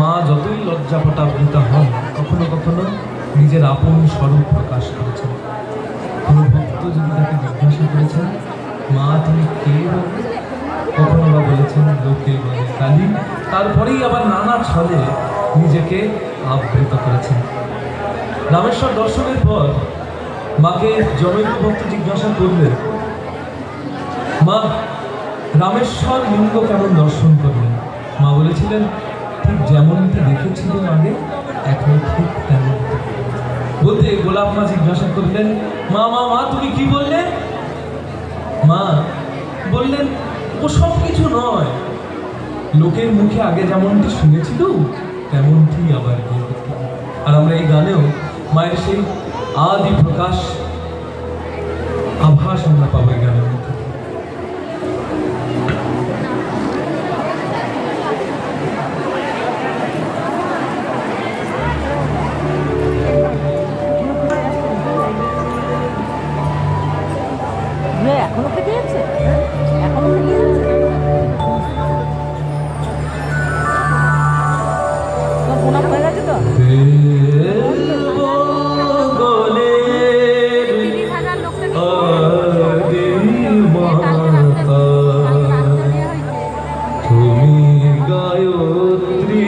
মা যতই লজ্জাপটাবৃতা হন, কখনো কখনো নিজের আপন স্বরূপ প্রকাশ করেছেন। কোনো ভক্ত যদি তাকে জিজ্ঞাসা করেছেন, মা তুমি কে বলো? কখনো বা বলেছেন লোকে বলে কালী। তারপরেই আবার নানা ছলে নিজেকে আবৃত করেছেন। রামেশ্বর দর্শনের পর মাকে জনৈক ভক্ত জিজ্ঞাসা করলেন, মা রামেশ্বর লিঙ্গ কেমন দর্শন করলেন? মা বলেছিলেন, ঠিক যেমনটি দেখেছিলেন আগে, এখন ঠিক তেমন। বলতে গোলাপ মা জিজ্ঞাসা করলেন, মা মা মা তুমি কি বললে? মা বললেন, ও সব কিছু নয়, লোকের মুখে আগে যেমনটি শুনেছিল তেমনটি আবার গিয়ে দেখতে। আর আমরা এই গানেও মায়ের সেই আদি প্রকাশ আভাস আমরা পাবো এই গানের মধ্যে। এখনো খেতে যাচ্ছে, এখনো খেতে যাচ্ছে। তোমার প্রণাম হয়ে গেছে তো? তুমি গায়ত্রী